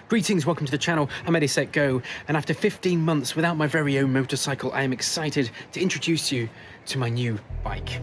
Greetings, welcome to the channel. I'm Ready Set Go, and after 15 months without my very own motorcycle, I am excited to introduce you to my new bike.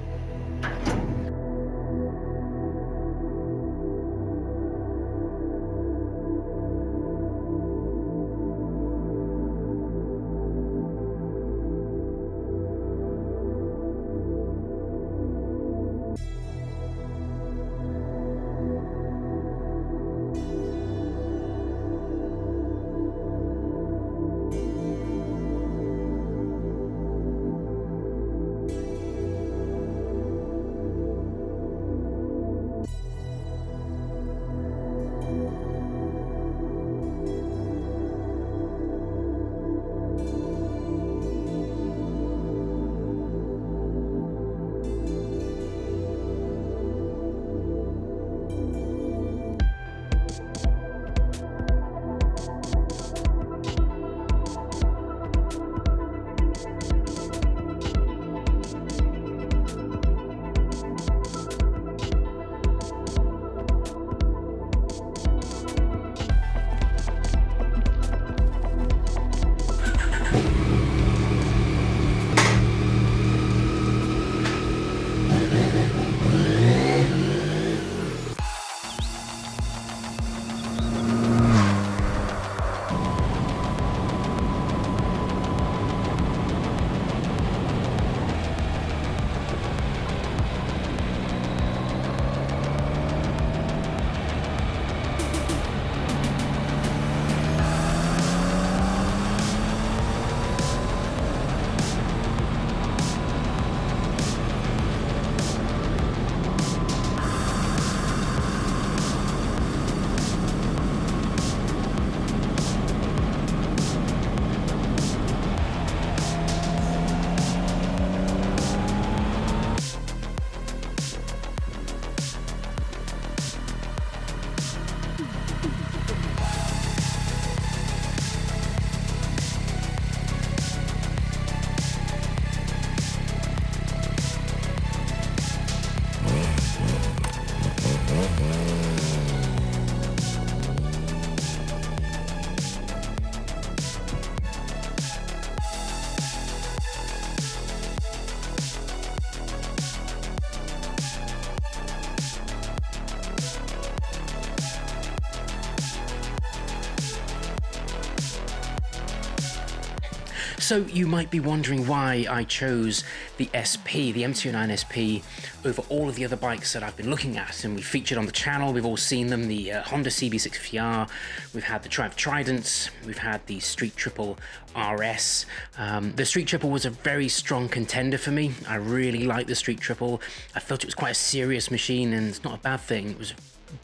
So you might be wondering why I chose the SP, the MT09 SP, over all of the other bikes that I've been looking at, and we featured on the channel. We've all seen them, the Honda CB650R, we've had the Trident, we've had the Street Triple RS. The Street Triple was a very strong contender for me. I really liked the Street Triple. I felt it was quite a serious machine, and it's not a bad thing. It was a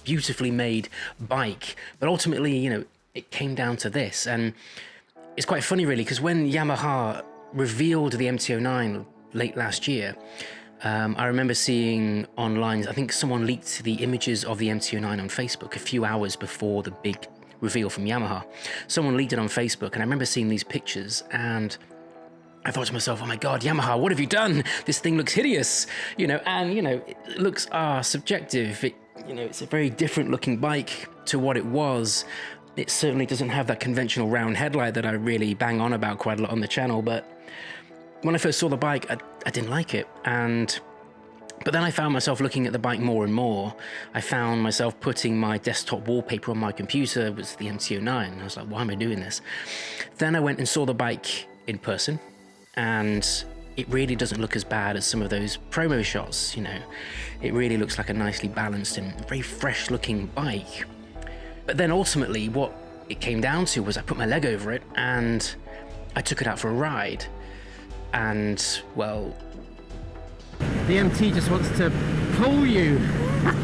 beautifully made bike, but ultimately, you know, it came down to this. And it's quite funny, really, because when Yamaha revealed the MT09 late last year, I remember seeing online, I think someone leaked the images of the MT09 on Facebook a few hours before the big reveal from Yamaha. Someone leaked it on Facebook, and I remember seeing these pictures, and I thought to myself, oh my God, Yamaha, what have you done? This thing looks hideous, you know, and, you know, it looks subjective. It's a very different looking bike to what it was. It certainly doesn't have that conventional round headlight that I really bang on about quite a lot on the channel, but when I first saw the bike, I didn't like it. But then I found myself looking at the bike more and more. I found myself putting my desktop wallpaper on my computer. It was the MT09. I was like, why am I doing this? Then I went and saw the bike in person, and it really doesn't look as bad as some of those promo shots, you know. It really looks like a nicely balanced and very fresh looking bike. But then ultimately what it came down to was I put my leg over it and I took it out for a ride. And, well, the MT just wants to pull you.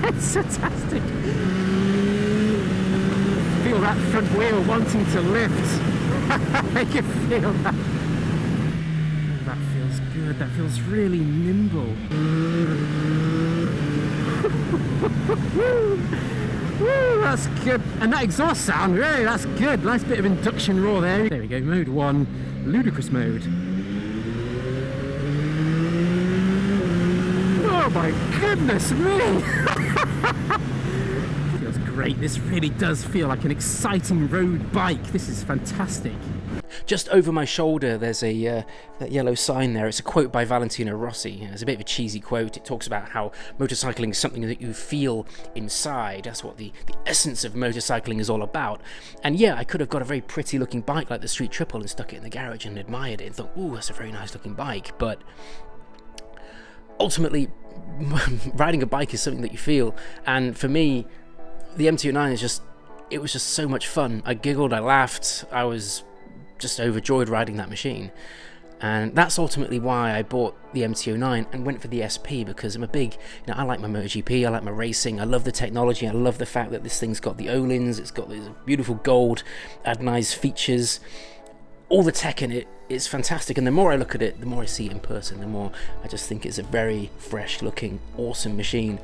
It's fantastic. Feel that front wheel wanting to lift. I can feel that. Oh, that feels good. That feels really nimble. Woo, that's good. And that exhaust sound, really, that's good. Nice bit of induction roar there. There we go, mode 1, ludicrous mode. Oh my goodness me! Feels great. This really does feel like an exciting road bike. This is fantastic. Just over my shoulder, there's a that yellow sign there. It's a quote by Valentino Rossi. It's a bit of a cheesy quote. It talks about how motorcycling is something that you feel inside. That's what the essence of motorcycling is all about. And yeah, I could have got a very pretty looking bike like the Street Triple and stuck it in the garage and admired it and thought, ooh, that's a very nice looking bike. But ultimately, riding a bike is something that you feel. And for me, the MT09 is just, it was just so much fun. I giggled, I laughed, I was just overjoyed riding that machine. And that's ultimately why I bought the MT09 and went for the SP, because I'm a big, I like my MotoGP, I like my racing, I love the technology, I love the fact that this thing's got the O-lins, it's got these beautiful gold anodized features, all the tech in it. It's fantastic, and the more I look at it, the more I see it in person, the more I just think it's a very fresh looking, awesome machine.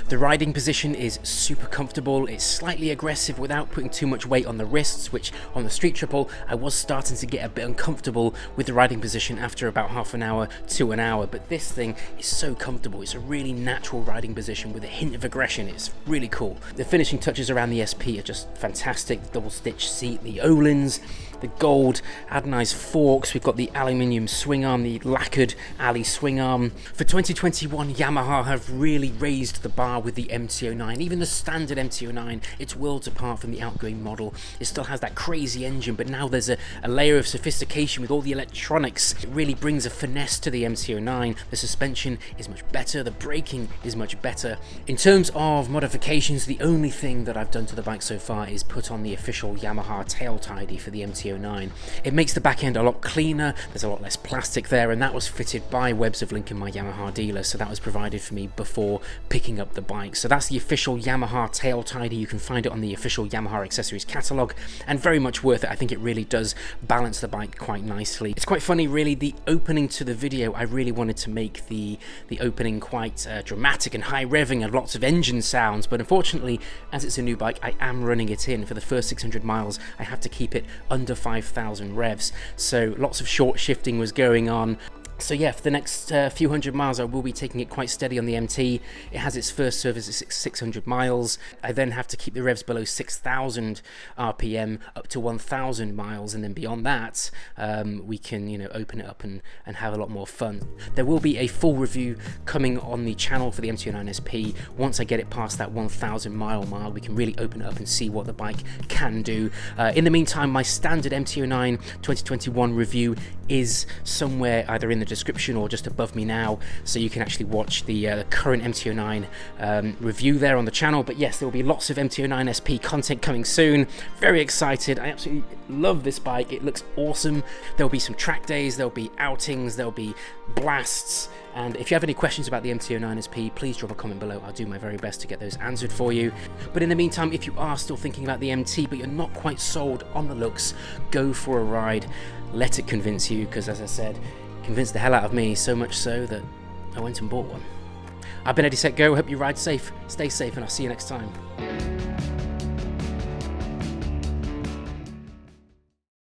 The riding position is super comfortable. It's slightly aggressive without putting too much weight on the wrists, which on the Street Triple I was starting to get a bit uncomfortable with the riding position after about half an hour to an hour, but this thing is so comfortable. It's a really natural riding position with a hint of aggression. It's really cool. The finishing touches around the SP are just fantastic. The double stitch seat, the O-lins, the gold anodized forks, we've got the aluminium swing arm, the lacquered alley swing arm. For 2021, Yamaha have really raised the bar with the MT09. Even the standard MT09, it's worlds apart from the outgoing model. It still has that crazy engine, but now there's a layer of sophistication with all the electronics. It really brings a finesse to the MT09. The suspension is much better, the braking is much better. In terms of modifications, the only thing that I've done to the bike so far is put on the official Yamaha tail tidy for the MT09. It makes the back end a lot cleaner, there's a lot less plastic there, and that was fitted by Webs of Lincoln, my Yamaha dealer, so that was provided for me before picking up the bike. So that's the official Yamaha tail tidy. You can find it on the official Yamaha accessories catalogue, and very much worth it. I think it really does balance the bike quite nicely. It's quite funny really, the opening to the video, I really wanted to make the opening quite dramatic and high revving and lots of engine sounds, but unfortunately, as it's a new bike, I am running it in. For the first 600 miles, I have to keep it under 5,000 revs, so lots of short shifting was going on. So yeah, for the next few hundred miles I will be taking it quite steady on the MT. It has its first service at 600 miles. I then have to keep the revs below 6,000 RPM up to 1,000 miles, and then beyond that we can open it up and have a lot more fun. There will be a full review coming on the channel for the MT09 SP. Once I get it past that 1,000 mile mark, we can really open it up and see what the bike can do. In the meantime, my standard MT09 2021 review is somewhere either in the description or just above me now, so you can actually watch the current MT09 review there on the channel. But yes, there will be lots of MT09 SP content coming soon. Very excited. I absolutely love this bike. It looks awesome. There'll be some track days, there'll be outings, there'll be blasts, and if you have any questions about the MT09 SP, please drop a comment below. I'll do my very best to get those answered for you. But in the meantime, if you are still thinking about the MT but you're not quite sold on the looks, go for a ride. Let it convince you, because as I said, convinced the hell out of me, so much so that I went and bought one. I've been Eddie Set Go. Hope you ride safe, stay safe, and I'll see you next time.